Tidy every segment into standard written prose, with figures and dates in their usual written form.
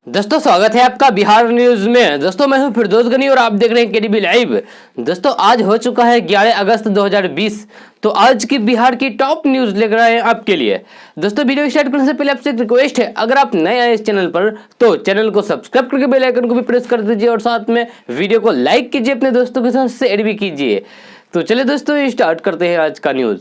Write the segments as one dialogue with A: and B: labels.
A: दोस्तों स्वागत है आपका बिहार न्यूज में। दोस्तों मैं हूं फिरदौस गनी और आप देख रहे हैं केडीबी लाइव। दोस्तों आज हो चुका है 11 अगस्त 2020। तो आज की बिहार की टॉप न्यूज लेकर आए हैं आपके लिए। दोस्तों वीडियो स्टार्ट करने से पहले आपसे एक रिक्वेस्ट है, अगर आप नए आए इस चैनल पर तो चैनल को सब्सक्राइब करके बेल आइकन को भी प्रेस कर दीजिए और साथ में वीडियो को लाइक कीजिए, अपने दोस्तों के साथ शेयर भी कीजिए। तो चलिए दोस्तों स्टार्ट करते हैं आज का न्यूज।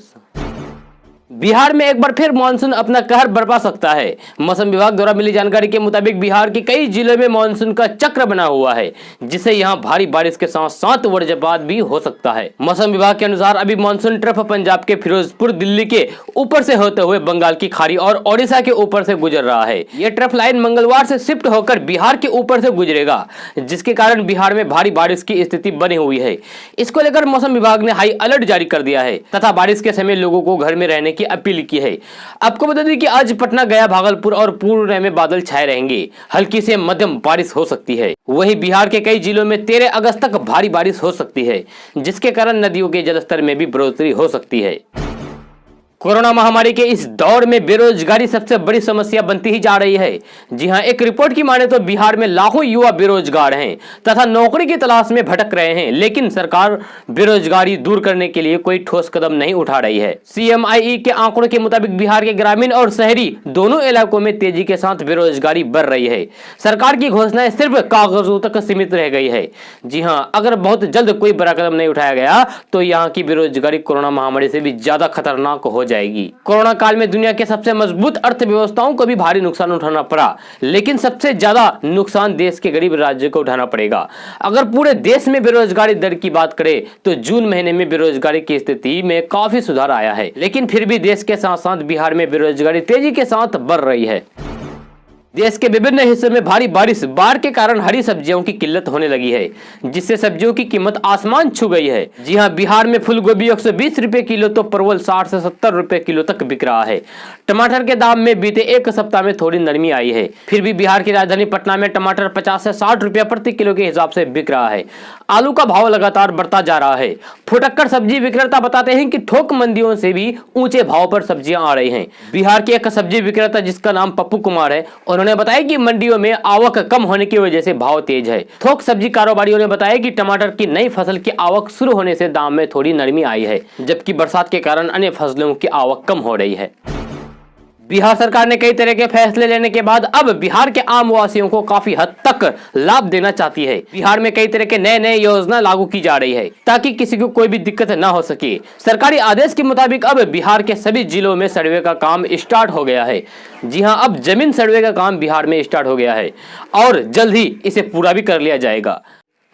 A: बिहार में एक बार फिर मानसून अपना कहर बरपा सकता है। मौसम विभाग द्वारा मिली जानकारी के मुताबिक बिहार के कई जिलों में मानसून का चक्र बना हुआ है, जिससे यहां भारी बारिश के साथ साथ वज्रपात भी हो सकता है। मौसम विभाग के अनुसार अभी मानसून ट्रफ पंजाब के फिरोजपुर दिल्ली के ऊपर से होते हुए बंगाल की खाड़ी और ओडिशा के ऊपर से गुजर रहा है। यह ट्रफ लाइन मंगलवार से शिफ्ट होकर बिहार के ऊपर से गुजरेगा, जिसके कारण बिहार में भारी बारिश की स्थिति बनी हुई है। इसको लेकर मौसम विभाग ने हाई अलर्ट जारी कर दिया है तथा बारिश के समय लोगों को घर में रहने की अपील की है। आपको बता दें कि आज पटना, गया, भागलपुर और पूर्णिया में बादल छाए रहेंगे, हल्की से मध्यम बारिश हो सकती है। वहीं बिहार के कई जिलों में 13 अगस्त तक भारी बारिश हो सकती है, जिसके कारण नदियों के जलस्तर में भी बढ़ोतरी हो सकती है। कोरोना महामारी के इस दौर में बेरोजगारी सबसे बड़ी समस्या बनती ही जा रही है। जी हां, एक रिपोर्ट की माने तो बिहार में लाखों युवा बेरोजगार हैं तथा नौकरी की तलाश में भटक रहे हैं, लेकिन सरकार बेरोजगारी दूर करने के लिए कोई ठोस कदम नहीं उठा रही है। CMIE के आंकड़ों के मुताबिक बिहार के ग्रामीण और शहरी दोनों इलाकों में तेजी के साथ बेरोजगारी बढ़ रही है। सरकार की घोषणाएं सिर्फ कागजों तक सीमित रह गई है। जी हाँ, अगर बहुत जल्द कोई बड़ा कदम नहीं उठाया गया तो यहाँ की बेरोजगारी कोरोना महामारी से भी ज्यादा खतरनाक हो जाएगी। कोरोना काल में दुनिया के सबसे मजबूत अर्थव्यवस्थाओं को भी भारी नुकसान उठाना पड़ा, लेकिन सबसे ज्यादा नुकसान देश के गरीब राज्यों को उठाना पड़ेगा। अगर पूरे देश में बेरोजगारी दर की बात करें तो जून महीने में बेरोजगारी की स्थिति में काफी सुधार आया है, लेकिन फिर भी देश के साथ साथ बिहार में बेरोजगारी तेजी के साथ बढ़ रही है। देश के विभिन्न हिस्सों में भारी बारिश, बाढ़ के कारण हरी सब्जियों की किल्लत होने लगी है, जिससे सब्जियों की कीमत आसमान छू गई है। जी हां, बिहार में फूल गोभी 120 रुपए किलो तो परवल 60 से 70 रुपए किलो तक बिक रहा है। टमाटर के दाम में बीते एक सप्ताह में थोड़ी नरमी आई है, फिर भी बिहार की राजधानी पटना में टमाटर 50 से 60 रुपया प्रति किलो के हिसाब से बिक रहा है। आलू का भाव लगातार बढ़ता जा रहा है। फुटक्कर सब्जी विक्रेता बताते हैं कि थोक मंडियों से भी ऊंचे भाव पर सब्जियां आ रही हैं। बिहार के एक सब्जी विक्रेता जिसका नाम पप्पू कुमार है, उन्होंने बताया कि मंडियों में आवक कम होने की वजह से भाव तेज है। थोक सब्जी कारोबारियों ने बताया कि टमाटर की नई फसल की आवक शुरू होने से दाम में थोड़ी नरमी आई है, जबकि बरसात के कारण अन्य फसलों की आवक कम हो रही है। बिहार सरकार ने कई तरह के फैसले लेने के बाद अब बिहार के आम वासियों को काफी हद तक लाभ देना चाहती है। बिहार में कई तरह के नए योजना लागू की जा रही है ताकि किसी को कोई भी दिक्कत न हो सके। सरकारी आदेश के मुताबिक अब बिहार के सभी जिलों में सर्वे का काम स्टार्ट हो गया है। जी हां, अब जमीन सर्वे का काम बिहार में स्टार्ट हो गया है और जल्द ही इसे पूरा भी कर लिया जाएगा।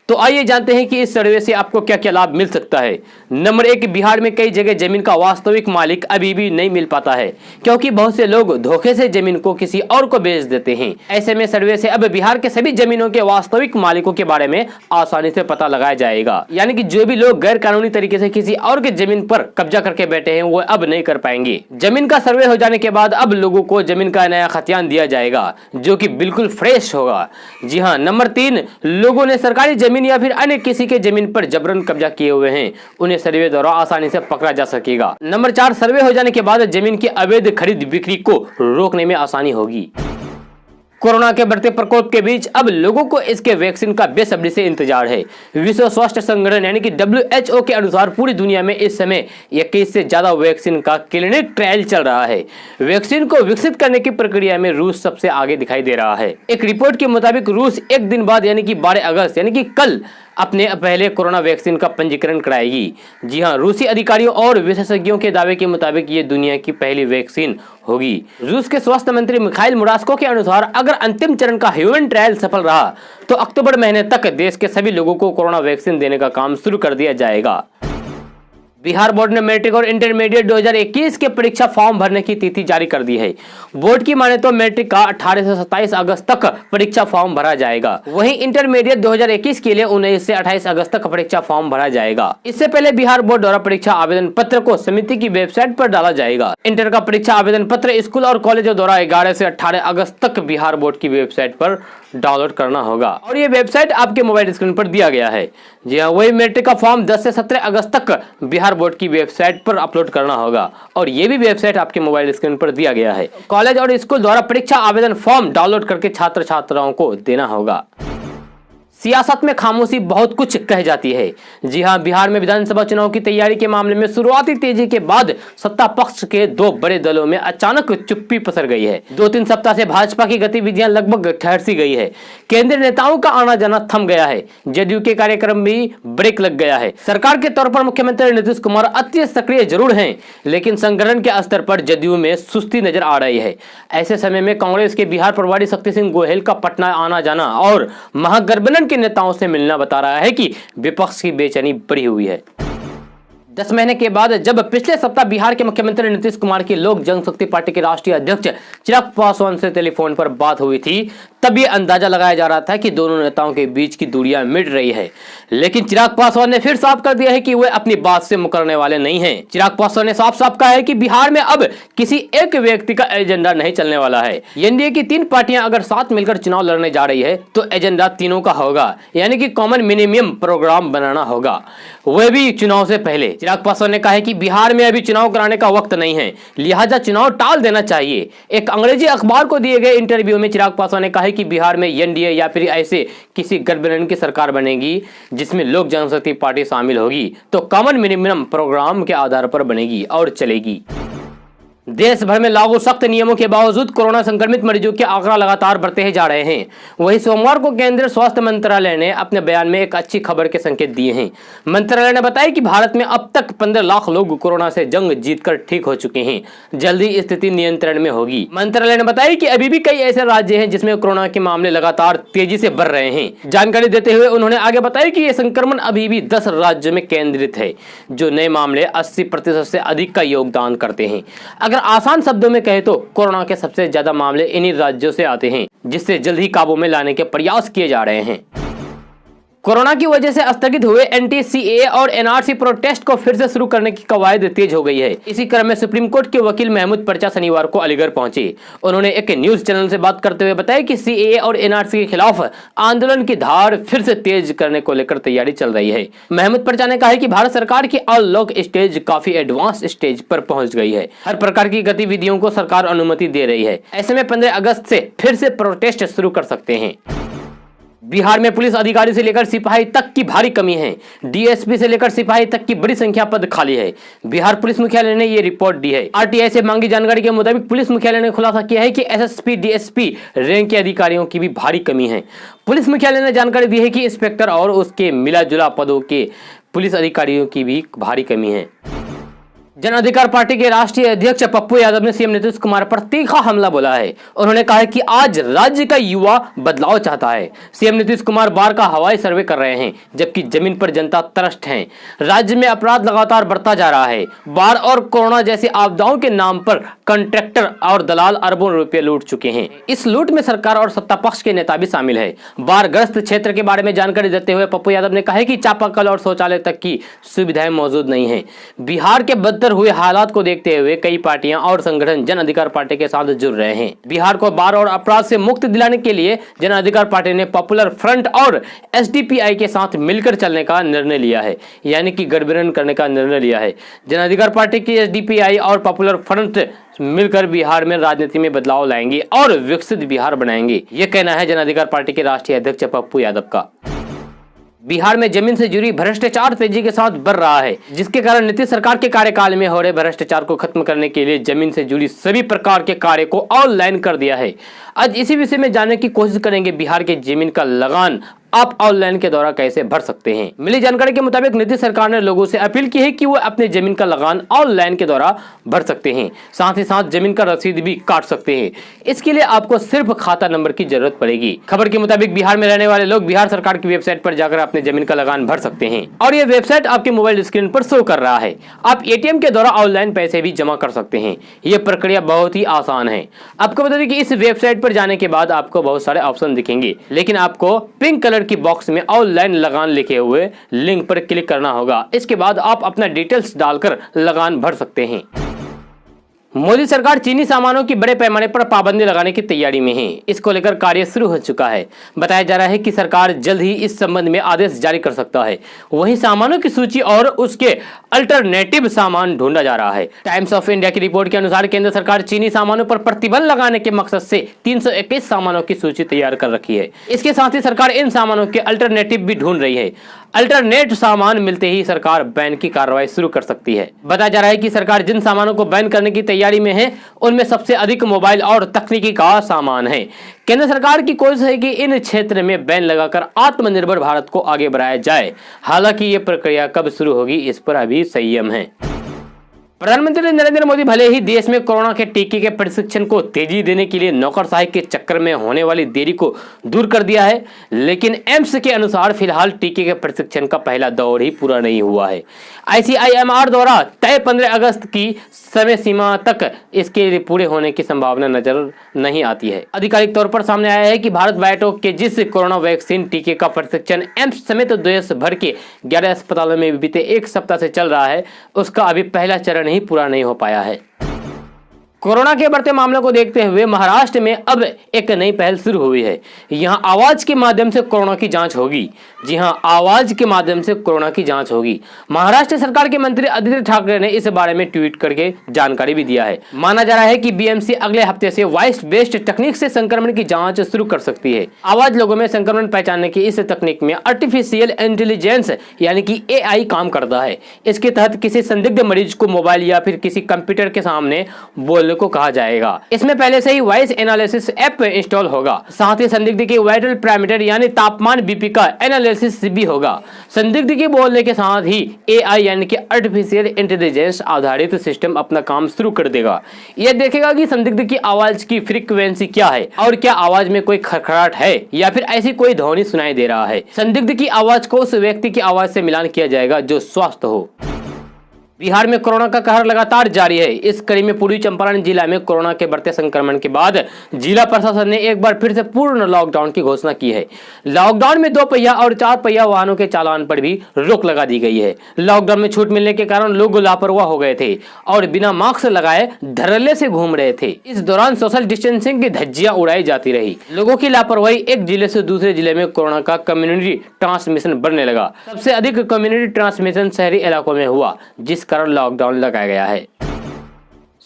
A: तो आइए जानते हैं कि इस सर्वे से आपको क्या क्या लाभ मिल सकता है। नंबर 1, बिहार में कई जगह जमीन का वास्तविक मालिक अभी भी नहीं मिल पाता है, क्योंकि बहुत से लोग धोखे से जमीन को किसी और को बेच देते हैं। ऐसे में सर्वे से अब बिहार के सभी जमीनों के वास्तविक मालिकों के बारे में आसानी से पता लगाया जाएगा। यानी कि जो भी लोग गैर कानूनी तरीके से किसी और के जमीन पर कब्जा करके बैठे हैं वो अब नहीं कर पाएंगे। जमीन का सर्वे हो जाने के बाद अब लोगों को जमीन का नया खतियान दिया जाएगा, जो कि बिल्कुल फ्रेश होगा। जी हाँ, नंबर 3, लोगों ने सरकारी जमीन या फिर अन्य किसी के जमीन पर जबरन कब्जा किए हुए हैं, उन्हें सर्वे द्वारा आसानी से पकड़ा जा सकेगा। नंबर 4, सर्वे हो जाने के बाद जमीन की अवैध खरीद बिक्री को रोकने में आसानी होगी। कोरोना के बढ़ते प्रकोप के बीच अब लोगों को इसके वैक्सीन का बेसब्री से इंतजार है। विश्व स्वास्थ्य संगठन यानी कि WHO के अनुसार पूरी दुनिया में इस समय 21 से ज्यादा वैक्सीन का क्लिनिक ट्रायल चल रहा है। वैक्सीन को विकसित करने की प्रक्रिया में रूस सबसे आगे दिखाई दे रहा है। एक रिपोर्ट के मुताबिक रूस एक दिन बाद यानी कि 12 अगस्त यानी कि कल अपने पहले कोरोना वैक्सीन का पंजीकरण कराएगी। जी हां, रूसी अधिकारियों और विशेषज्ञों के दावे के मुताबिक ये दुनिया की पहली वैक्सीन होगी। रूस के स्वास्थ्य मंत्री मिखाइल मुरास्को के अनुसार अगर अंतिम चरण का ह्यूमन ट्रायल सफल रहा तो अक्टूबर महीने तक देश के सभी लोगों को कोरोना वैक्सीन देने का काम शुरू कर दिया जाएगा। बिहार बोर्ड ने मैट्रिक और इंटरमीडिएट 2021 के परीक्षा फॉर्म भरने की तिथि जारी कर दी है। बोर्ड की माने तो मैट्रिक का 18 से 27 अगस्त तक परीक्षा फॉर्म भरा जाएगा। वहीं इंटरमीडिएट 2021 के लिए 19 से 28 अगस्त तक परीक्षा फॉर्म भरा जाएगा। इससे पहले बिहार बोर्ड द्वारा परीक्षा आवेदन पत्र को समिति की वेबसाइट पर डाला जाएगा। इंटर का परीक्षा आवेदन पत्र स्कूल और कॉलेजों द्वारा 11 से 18 अगस्त तक बिहार बोर्ड की वेबसाइट पर डाउनलोड करना होगा और ये वेबसाइट आपके मोबाइल स्क्रीन पर दिया गया है। जी हाँ, वही मैट्रिक का फॉर्म 10 से 17 अगस्त तक बिहार बिहार बोर्ड की वेबसाइट पर अपलोड करना होगा और ये भी वेबसाइट आपके मोबाइल स्क्रीन पर दिया गया है। कॉलेज और स्कूल द्वारा परीक्षा आवेदन फॉर्म डाउनलोड करके छात्र छात्राओं को देना होगा। सियासत में खामोशी बहुत कुछ कह जाती है। जी हां, बिहार में विधानसभा चुनाव की तैयारी के मामले में शुरुआती तेजी के बाद सत्ता पक्ष के दो बड़े दलों में अचानक चुप्पी पसर गई है। 2-3 सप्ताह से भाजपा की गतिविधियां लगभग ठहर सी गई है। केंद्रीय नेताओं का आना जाना थम गया है। जदयू के कार्यक्रम भी ब्रेक लग गया है। सरकार के तौर पर मुख्यमंत्री नीतीश कुमार अति सक्रिय जरूर हैं, लेकिन संगठन के स्तर पर जदयू में सुस्ती नजर आ रही है। ऐसे समय में कांग्रेस के बिहार प्रभारी शक्ति सिंह गोहेल का पटना आना जाना और महागठबंधन के नेताओं से मिलना बता रहा है कि विपक्ष की बेचैनी बढ़ी हुई है। 10 महीने के बाद जब पिछले सप्ताह बिहार के मुख्यमंत्री नीतीश कुमार की लोक जनशक्ति पार्टी के राष्ट्रीय अध्यक्ष चिराग पासवान से टेलीफोन पर बात हुई थी, तब ये अंदाजा लगाया जा रहा था कि दोनों नेताओं के बीच की दूरियां मिट रही है। लेकिन चिराग पासवान ने फिर साफ कर दिया है कि वे अपनी बात से मुकरने वाले नहीं हैं। चिराग पासवान ने साफ साफ कहा है कि बिहार में अब किसी एक व्यक्ति का एजेंडा नहीं चलने वाला है। एनडीए की 3 पार्टियां अगर साथ मिलकर चुनाव लड़ने जा रही है तो एजेंडा तीनों का होगा, यानी कि कॉमन मिनिमम प्रोग्राम बनाना होगा, वह भी चुनाव से पहले। चिराग पासवान ने कहा है कि बिहार में अभी चुनाव कराने का वक्त नहीं है, लिहाजा चुनाव टाल देना चाहिए। एक अंग्रेजी अखबार को दिए गए इंटरव्यू में चिराग पासवान ने कहा है कि बिहार में एनडीए या फिर ऐसे किसी गठबंधन की सरकार बनेगी जिसमें लोक जनशक्ति पार्टी शामिल होगी तो कॉमन मिनिमम प्रोग्राम के आधार पर बनेगी और चलेगी। देश भर में लागू सख्त नियमों के बावजूद कोरोना संक्रमित मरीजों के आंकड़ा लगातार बढ़ते ही जा रहे हैं। वहीं सोमवार को केंद्रीय स्वास्थ्य मंत्रालय ने अपने बयान में एक अच्छी खबर के संकेत दिए हैं। मंत्रालय ने बताया कि भारत में अब तक 15 लाख लोग कोरोना से जंग जीतकर ठीक हो चुके हैं। जल्दी स्थिति नियंत्रण में होगी। मंत्रालय ने बताया कि अभी भी कई ऐसे राज्य हैं जिसमें कोरोना के मामले लगातार तेजी से बढ़ रहे हैं। जानकारी देते हुए उन्होंने आगे बताया कि यह संक्रमण अभी भी 10 राज्यों में केंद्रित है, जो नए मामले 80% से अधिक का योगदान करते हैं। अगर आसान शब्दों में कहे तो कोरोना के सबसे ज्यादा मामले इन्हीं राज्यों से आते हैं, जिससे जल्द ही काबू में लाने के प्रयास किए जा रहे हैं। कोरोना की वजह से स्थगित हुए एंटी-सीएए और एनआरसी प्रोटेस्ट को फिर से शुरू करने की कवायद तेज हो गई है। इसी क्रम में सुप्रीम कोर्ट के वकील महमूद पर्चा शनिवार को अलीगढ़ पहुंचे। उन्होंने एक न्यूज चैनल से बात करते हुए बताया कि सीएए और एनआरसी के खिलाफ आंदोलन की धार फिर से तेज करने को लेकर तैयारी चल रही है। महमूद पर्चा ने कहा है कि भारत सरकार की अनलॉक स्टेज काफी एडवांस स्टेज पर पहुंच गई है। हर प्रकार की गतिविधियों को सरकार अनुमति दे रही है। ऐसे में 15 अगस्त से फिर से प्रोटेस्ट शुरू कर सकते हैं। बिहार में पुलिस अधिकारी से लेकर सिपाही तक की भारी कमी है। डीएसपी से लेकर सिपाही तक की बड़ी संख्या पद खाली है। बिहार पुलिस मुख्यालय ने ये रिपोर्ट दी है। आरटीआई से मांगी जानकारी के मुताबिक पुलिस मुख्यालय ने खुलासा किया है कि एसएसपी डीएसपी रैंक के अधिकारियों की भी भारी कमी है। पुलिस मुख्यालय ने जानकारी दी है कि इंस्पेक्टर और उसके मिला जुला पदों के पुलिस अधिकारियों की भी भारी कमी है। जन अधिकार पार्टी के राष्ट्रीय अध्यक्ष पप्पू यादव ने सीएम नीतीश कुमार पर तीखा हमला बोला है। उन्होंने कहा है कि आज राज्य का युवा बदलाव चाहता है। सीएम नीतीश कुमार बार का हवाई सर्वे कर रहे हैं, जबकि जमीन पर जनता त्रस्त है। राज्य में अपराध लगातार बढ़ता जा रहा है। बाढ़ और कोरोना जैसी आपदाओं के नाम पर कॉन्ट्रैक्टर और दलाल अरबों रुपए लूट चुके हैं। इस लूट में सरकार और सत्ता पक्ष के नेता भी शामिल है। बाढ़ग्रस्त क्षेत्र के बारे में जानकारी देते हुए पप्पू यादव ने कहा कि चापाकल और शौचालय तक की सुविधाएं मौजूद नहीं है। बिहार के बदतर हुए हालात को देखते हुए कई पार्टियां और संगठन जन अधिकार पार्टी के साथ जुड़ रहे हैं। बिहार को बाढ़ और अपराध से मुक्त दिलाने के लिए जन अधिकार पार्टी ने पॉपुलर फ्रंट और एसडीपीआई के साथ मिलकर चलने का निर्णय लिया है, यानी कि गठबंधन करने का निर्णय लिया है। जन अधिकार पार्टी की एसडीपीआई और पॉपुलर फ्रंट मिलकर बिहार में राजनीति में बदलाव लाएंगे और विकसित बिहार बनाएंगे, ये कहना है जन अधिकार पार्टी के राष्ट्रीय अध्यक्ष पप्पू यादव का। बिहार में जमीन से जुड़ी भ्रष्टाचार तेजी के साथ बढ़ रहा है, जिसके कारण नीतीश सरकार के कार्यकाल में हो रहे भ्रष्टाचार को खत्म करने के लिए जमीन से जुड़ी सभी प्रकार के कार्य को ऑनलाइन कर दिया है। आज इसी विषय में जानने की कोशिश करेंगे बिहार के जमीन का लगान आप ऑनलाइन के द्वारा कैसे भर सकते हैं। मिली जानकारी के मुताबिक नीतीश सरकार ने लोगों से अपील की है कि वो अपने जमीन का लगान ऑनलाइन के द्वारा भर सकते हैं, साथ ही साथ जमीन का रसीद भी काट सकते हैं। इसके लिए आपको सिर्फ खाता नंबर की जरूरत पड़ेगी। खबर के मुताबिक बिहार में रहने वाले लोग बिहार सरकार की वेबसाइट पर जाकर अपने जमीन का लगान भर सकते हैं और ये वेबसाइट आपके मोबाइल स्क्रीन पर शो कर रहा है। आप एटीएम के द्वारा ऑनलाइन पैसे भी जमा कर सकते हैं। ये प्रक्रिया बहुत ही आसान है। आपको बता दें कि इस वेबसाइट पर जाने के बाद आपको बहुत सारे ऑप्शन दिखेंगे, लेकिन आपको पिंक कलर की बॉक्स में ऑनलाइन लगान लिखे हुए लिंक पर क्लिक करना होगा। इसके बाद आप अपना डिटेल्स डालकर लगान भर सकते हैं। मोदी सरकार चीनी सामानों की बड़े पैमाने पर पाबंदी लगाने की तैयारी में है। इसको लेकर कार्य शुरू हो चुका है। बताया जा रहा है कि सरकार जल्द ही इस संबंध में आदेश जारी कर सकता है। वहीं सामानों की सूची और उसके अल्टरनेटिव सामान ढूंढा जा रहा है। टाइम्स ऑफ इंडिया की रिपोर्ट के अनुसार केंद्र सरकार चीनी सामानों पर प्रतिबंध लगाने के मकसद से 321 सामानों की सूची तैयार कर रखी है। इसके साथ ही सरकार इन सामानों के अल्टरनेटिव भी ढूंढ रही है। अल्टरनेट सामान मिलते ही सरकार बैन की कार्रवाई शुरू कर सकती है। बताया जा रहा है कि सरकार जिन सामानों को बैन करने की तैयारी में है उनमें सबसे अधिक मोबाइल और तकनीकी का सामान है। केंद्र सरकार की कोशिश है कि इन क्षेत्र में बैन लगाकर आत्मनिर्भर भारत को आगे बढ़ाया जाए। हालांकि ये प्रक्रिया कब शुरू होगी इस पर अभी संयम है। प्रधानमंत्री नरेंद्र मोदी भले ही देश में कोरोना के टीके के प्रशिक्षण को तेजी देने के लिए नौकरशाही के चक्कर में होने वाली देरी को दूर कर दिया है, लेकिन एम्स के अनुसार फिलहाल टीके के प्रशिक्षण का पहला दौर ही पूरा नहीं हुआ है। ICIMR द्वारा तय 15 अगस्त की समय सीमा तक इसके पूरे होने की संभावना नजर नहीं आती है। आधिकारिक तौर पर सामने आया है कि भारत बायोटेक के जिस कोरोना वैक्सीन टीके का प्रशिक्षण एम्स समेत देश भर के 11 अस्पतालों में बीते एक सप्ताह से चल रहा है, उसका अभी पहला चरण ही पूरा नहीं हो पाया है। कोरोना के बढ़ते मामलों को देखते हुए महाराष्ट्र में अब एक नई पहल शुरू हुई है। यहां आवाज के माध्यम से कोरोना की जांच होगी। जी हां, आवाज के माध्यम से कोरोना की जांच होगी। महाराष्ट्र सरकार के मंत्री आदित्य ठाकरे ने इस बारे में ट्वीट करके जानकारी भी दिया है। माना जा रहा है कि BMC अगले हफ्ते से वॉइस बेस्ड तकनीक से संक्रमण की जांच शुरू कर सकती है। आवाज लोगों में संक्रमण पहचानने की इस तकनीक में आर्टिफिशियल इंटेलिजेंस यानी कि AI काम करता है। इसके तहत किसी संदिग्ध मरीज को मोबाइल या फिर किसी कंप्यूटर के सामने बोलने को कहा जाएगा। इसमें पहले से ही वॉइस एनालिसिस ऐप इंस्टॉल होगा। साथ ही संदिग्ध के वाइटल पैरामीटर यानी तापमान BP का एनालिसिस भी होगा। संदिग्ध के बोलने के साथ ही AI यानी कि आर्टिफिशियल इंटेलिजेंस आधारित सिस्टम अपना काम शुरू कर देगा। यह देखेगा कि संदिग्ध की आवाज की फ्रीक्वेंसी क्या है और क्या आवाज में कोई खड़खड़ाहट है या फिर ऐसी कोई ध्वनि सुनाई दे रहा है। संदिग्ध की आवाज को उस व्यक्ति की आवाज से मिलान किया जाएगा जो स्वस्थ हो। बिहार में कोरोना का कहर लगातार जारी है। इस कड़ी में पूर्वी चंपारण जिला में कोरोना के बढ़ते संक्रमण के बाद जिला प्रशासन ने एक बार फिर से पूर्ण लॉकडाउन की घोषणा की है। लॉकडाउन में 2 पहिया और 4 पहिया वाहनों के चालान पर भी रोक लगा दी गई है। लॉकडाउन में छूट मिलने के कारण लोग लापरवाह हो गए थे और बिना मास्क लगाए धड़ल्ले से घूम रहे थे। इस दौरान सोशल डिस्टेंसिंग की धज्जियां उड़ाई जाती रही। लोगों की लापरवाही एक जिले से दूसरे जिले में कोरोना का कम्युनिटी ट्रांसमिशन बढ़ने लगा। सबसे अधिक कम्युनिटी ट्रांसमिशन शहरी इलाकों में हुआ, जिस कारण लॉकडाउन लगाया गया है।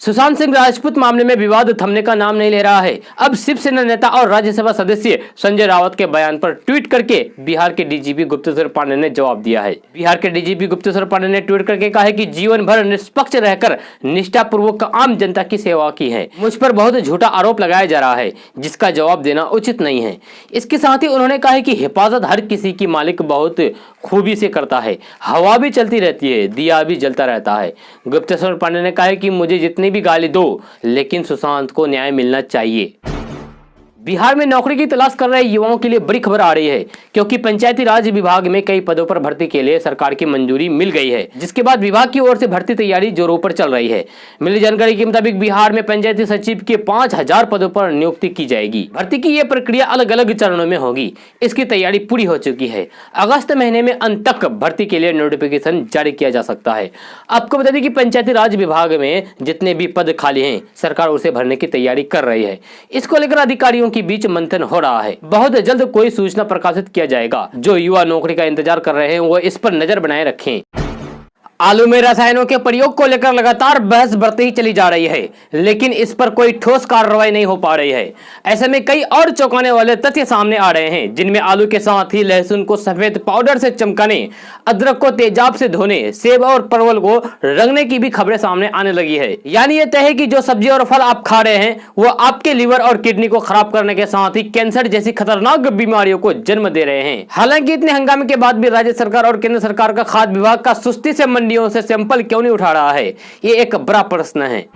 A: सुशांत सिंह राजपूत मामले में विवाद थमने का नाम नहीं ले रहा है। अब शिवसेना नेता और राज्यसभा सदस्य संजय रावत के बयान पर ट्वीट करके बिहार के DGP गुप्तेश्वर पांडे ने जवाब दिया है। बिहार के DGP गुप्तेश्वर पांडे ने ट्वीट करके कहा है कि जीवन भर निष्पक्ष रहकर निष्ठापूर्वक आम जनता की सेवा की है। मुझ पर बहुत झूठा आरोप लगाया जा रहा है जिसका जवाब देना उचित नहीं है। इसके साथ ही उन्होंने कहा है कि हिफाजत हर किसी की मालिक बहुत खूबी से करता है। हवा भी चलती रहती है, दिया भी जलता रहता है। गुप्तेश्वर पांडे ने कहा है कि मुझे जितनी भी गाली दो, लेकिन सुशांत को न्याय मिलना चाहिए। बिहार में नौकरी की तलाश कर रहे युवाओं के लिए बड़ी खबर आ रही है, क्योंकि पंचायती राज विभाग में कई पदों पर भर्ती के लिए सरकार की मंजूरी मिल गई है, जिसके बाद विभाग की ओर से भर्ती तैयारी जोरों पर चल रही है। मिली जानकारी के मुताबिक बिहार में पंचायती सचिव के 5000 पदों पर नियुक्ति की जाएगी। भर्ती की यह प्रक्रिया अलग अलग चरणों में होगी। इसकी तैयारी पूरी हो चुकी है। अगस्त महीने में अंत तक भर्ती के लिए नोटिफिकेशन जारी किया जा सकता है। आपको बता दें कि पंचायती राज विभाग में जितने भी पद खाली हैं, सरकार उसे भरने की तैयारी कर रही है। इसको लेकर अधिकारियों के बीच मंथन हो रहा है। बहुत जल्द कोई सूचना प्रकाशित किया जाएगा। जो युवा नौकरी का इंतजार कर रहे हैं वो इस पर नजर बनाए रखें। आलू में रसायनों के प्रयोग को लेकर लगातार बहस बढ़ती ही चली जा रही है, लेकिन इस पर कोई ठोस कार्रवाई नहीं हो पा रही है। ऐसे में कई और चौंकाने वाले तथ्य सामने आ रहे हैं, जिनमें आलू के साथ ही लहसुन को सफेद पाउडर से चमकाने, अदरक को तेजाब से धोने, सेब और परवल को रंगने की भी खबरें सामने आने लगी है। यानी ये तय है कि जो सब्जी और फल आप खा रहे हैं वो आपके लीवर और किडनी को खराब करने के साथ ही कैंसर जैसी खतरनाक बीमारियों को जन्म दे रहे हैं। हालांकि इतने हंगामे के बाद भी राज्य सरकार और केंद्र सरकार का खाद्य विभाग का सुस्ती से मंडियों से सैंपल क्यों नहीं उठा रहा है, ये एक बड़ा प्रश्न है।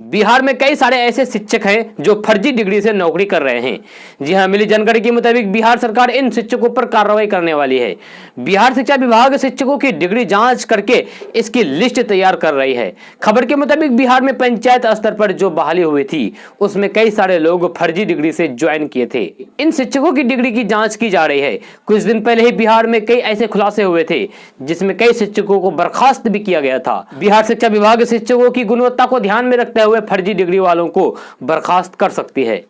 A: बिहार में कई सारे ऐसे शिक्षक हैं जो फर्जी डिग्री से नौकरी कर रहे हैं। जी हां, मिली जानकारी के मुताबिक बिहार सरकार इन शिक्षकों पर कार्रवाई करने वाली है। बिहार शिक्षा विभाग शिक्षकों की डिग्री जांच करके इसकी लिस्ट तैयार कर रही है। खबर के मुताबिक बिहार में पंचायत स्तर पर जो बहाली हुई थी उसमें कई सारे लोग फर्जी डिग्री से ज्वाइन किए थे। इन शिक्षकों की डिग्री की जांच की जा रही है। कुछ दिन पहले ही बिहार में कई ऐसे खुलासे हुए थे जिसमें कई शिक्षकों को बर्खास्त भी किया गया था। बिहार शिक्षा विभाग शिक्षकों की गुणवत्ता को ध्यान में रखते हुए फर्जी डिग्री वालों को बर्खास्त कर सकती है।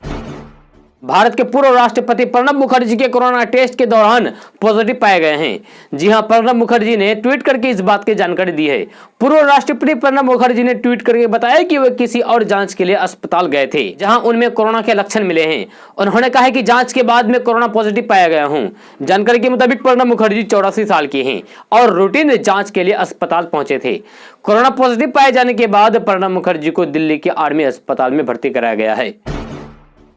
A: भारत के पूर्व राष्ट्रपति प्रणब मुखर्जी के कोरोना टेस्ट के दौरान पॉजिटिव पाए गए हैं। जी हां, प्रणब मुखर्जी ने ट्वीट करके इस बात की जानकारी दी है। पूर्व राष्ट्रपति प्रणब मुखर्जी ने ट्वीट करके बताया कि वे किसी और जांच के लिए अस्पताल गए थे जहां उनमें कोरोना के लक्षण मिले हैं। उन्होंने कहा कि जांच के बाद में कोरोना पॉजिटिव पाया गया हूं। जानकारी के मुताबिक प्रणब मुखर्जी 84 साल के हैं और रूटीन जांच के लिए अस्पताल पहुंचे थे। कोरोना पॉजिटिव पाए जाने के बाद प्रणब मुखर्जी को दिल्ली के आर्मी अस्पताल में भर्ती कराया गया है।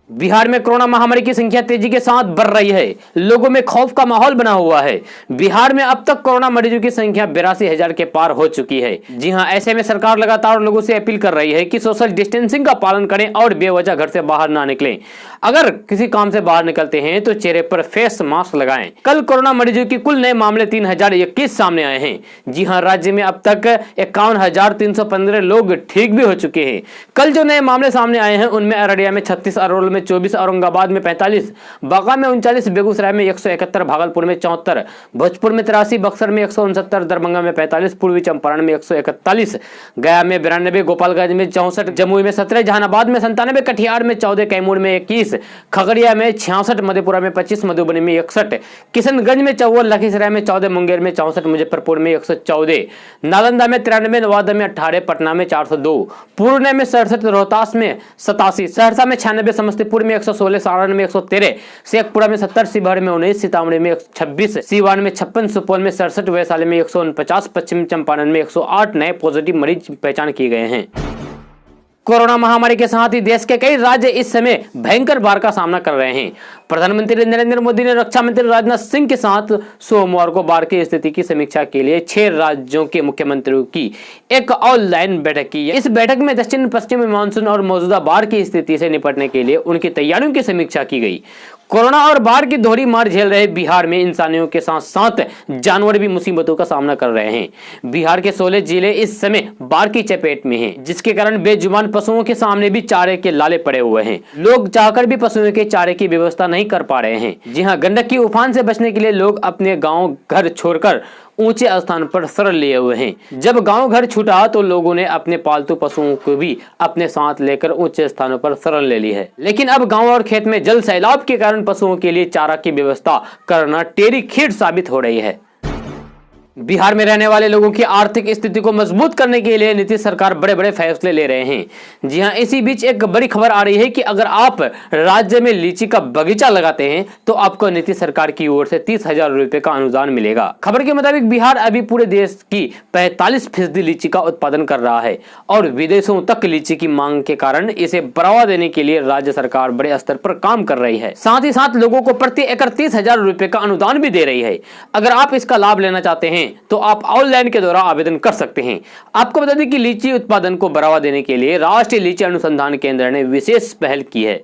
A: बिहार में कोरोना महामारी की संख्या तेजी के साथ बढ़ रही है। लोगों में खौफ का माहौल बना हुआ है। बिहार में अब तक कोरोना मरीजों की संख्या 82,000 के पार हो चुकी है। जी हां, ऐसे में सरकार लगातार लोगों से अपील कर रही है कि सोशल डिस्टेंसिंग का पालन करें और बेवजह घर से बाहर ना निकलें। अगर किसी काम से बाहर निकलते हैं तो चेहरे पर फेस मास्क लगाएं। कल कोरोना मरीजों की कुल नए मामले 3021 सामने आए हैं। जी हां, राज्य में अब तक 51,315 लोग ठीक भी हो चुके हैं। कल जो नए मामले सामने आए हैं उनमें अररिया में 36, अरवल में 24, औरंगाबाद में 45, बांका में 39, बेगूसराय में 171, भागलपुर में 74, भोजपुर में 83, बक्सर में 169, दरभंगा में 45, पूर्वी चंपारण में 141, गया में 92, गोपालगंज में 64, जमुई में 17, जहानाबाद में 97, कटिहार में 14, कैमूर में 21, खगड़िया में 66, मधेपुरा में 25, मधुबनी में 61, किशनगंज में 54, लखीसराय में 14, मुंगेर में 64, मुजफ्फरपुर में 114, नालंदा में 93, नवादा में 18, पटना में 402, पूर्णिया में 67, रोहतास में 87, सहरसा में 96, समस्तीपुर में 116, सारण में 113, शेखपुरा में 70, शिवहर में 19, सीतामढ़ी में 26, सीवान में 56, सुपौल में 67, वैशाली में 149, पश्चिम चंपारण में 108 नए पॉजिटिव मरीज पहचान किए गए हैं। कोरोना महामारी के साथ ही देश के कई राज्य इस समय भयंकर बाढ़ का सामना कर रहे हैं। प्रधानमंत्री नरेंद्र मोदी ने रक्षा मंत्री राजनाथ सिंह के साथ सोमवार को बाढ़ की स्थिति की समीक्षा के लिए 6 राज्यों के मुख्यमंत्रियों की एक ऑनलाइन बैठक की। इस बैठक में दक्षिण पश्चिमी मानसून और मौजूदा बाढ़ की स्थिति से निपटने के लिए उनकी तैयारियों की समीक्षा की गई। कोरोना और बाढ़ की दोहरी मार झेल रहे बिहार में इंसानियों के साथ साथ जानवर भी मुसीबतों का सामना कर रहे हैं। बिहार के 16 जिले इस समय बाढ़ की चपेट में हैं, जिसके कारण बेजुबान पशुओं के सामने भी चारे के लाले पड़े हुए हैं। लोग चाहकर भी पशुओं के चारे की व्यवस्था नहीं कर पा रहे हैं। जी हां, गंडक की उफान से बचने के लिए लोग अपने गाँव घर छोड़कर ऊंचे स्थान पर शरण लिए हुए हैं। जब गांव घर छूटा तो लोगों ने अपने पालतू पशुओं को भी अपने साथ लेकर ऊंचे स्थानों पर शरण ले ली है। लेकिन अब गांव और खेत में जल सैलाब के कारण पशुओं के लिए चारा की व्यवस्था करना टेढ़ी खीर साबित हो रही है। बिहार में रहने वाले लोगों की आर्थिक स्थिति को मजबूत करने के लिए नीतीश सरकार बड़े बड़े फैसले ले रहे हैं। जी हां, इसी बीच एक बड़ी खबर आ रही है कि अगर आप राज्य में लीची का बगीचा लगाते हैं तो आपको नीतीश सरकार की ओर से 30,000 रुपए का अनुदान मिलेगा। खबर के मुताबिक बिहार अभी पूरे देश की 45% लीची का उत्पादन कर रहा है और विदेशों तक लीची की मांग के कारण इसे बढ़ावा देने के लिए राज्य सरकार बड़े स्तर पर काम कर रही है। साथ ही साथ लोगों को प्रति एकड़ 30,000 रुपए का अनुदान भी दे रही है। अगर आप इसका लाभ लेना चाहते हैं तो आप ऑनलाइन के द्वारा आवेदन कर सकते हैं। आपको बता दें कि लीची उत्पादन को बढ़ावा देने के लिए राष्ट्रीय लीची अनुसंधान केंद्र ने विशेष पहल की है।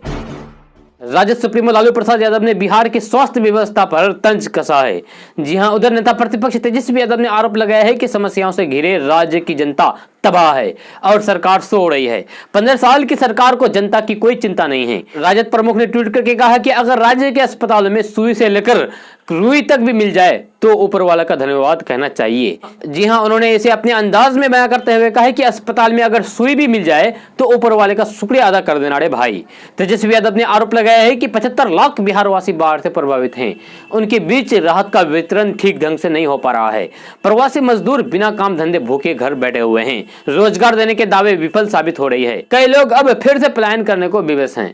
A: राजद सुप्रीमो लालू प्रसाद यादव ने बिहार की स्वास्थ्य व्यवस्था पर तंज कसा है। जी हां, उधर नेता प्रतिपक्ष तेजस्वी यादव ने आरोप लगाया है कि समस्याओं से घिरे राज्य की जनता तबाह है और सरकार सो रही है। 15 साल की सरकार को जनता की कोई चिंता नहीं है। राजद प्रमुख ने ट्वीट करके कहा कि अगर राज्य के अस्पतालों में सुई से लेकर रुई तक भी मिल जाए तो ऊपर वाला का धन्यवाद कहना चाहिए। जी हां, उन्होंने इसे अपने अंदाज में बयां करते हुए कहा है कि अस्पताल में अगर सुई भी मिल जाए तो ऊपर वाले का शुक्रिया अदा कर देना रे भाई। तेजस्वी यादव ने आरोप लगाया है कि 75 लाख बिहारवासी बाढ़ से प्रभावित हैं। उनके बीच राहत का वितरण ठीक ढंग से नहीं हो पा रहा है। प्रवासी मजदूर बिना काम धंधे भूखे घर बैठे हुए हैं। रोजगार देने के दावे विफल साबित हो रही है। कई लोग अब फिर से पलायन करने को विवश हैं।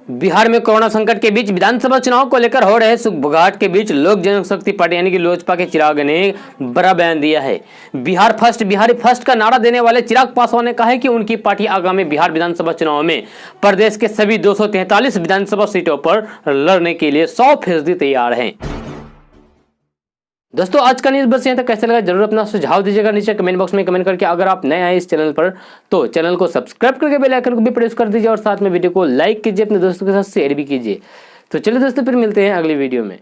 A: बिहार में कोरोना संकट के बीच विधानसभा चुनाव को लेकर हो रहे सुगबुगाहट के बीच लोक जनशक्ति पार्टी यानी कि लोजपा के चिराग ने बड़ा बयान दिया है। बिहार फर्स्ट, बिहारी फर्स्ट का नारा देने वाले चिराग पासवान ने कहा है कि उनकी पार्टी आगामी बिहार विधानसभा चुनाव में प्रदेश के सभी 243 विधानसभा सीटों पर लड़ने के लिए 100% तैयार है। दोस्तों आज का न्यूज़ बस यहाँ तक। कैसा लगा जरूर अपना सुझाव दीजिएगा नीचे कमेंट बॉक्स में कमेंट करके। अगर आप नए आए इस चैनल पर तो चैनल को सब्सक्राइब करके बेल आइकन को भी प्रेस कर दीजिए और साथ में वीडियो को लाइक कीजिए, अपने दोस्तों के साथ शेयर भी कीजिए। तो चलिए दोस्तों फिर मिलते हैं अगली वीडियो में।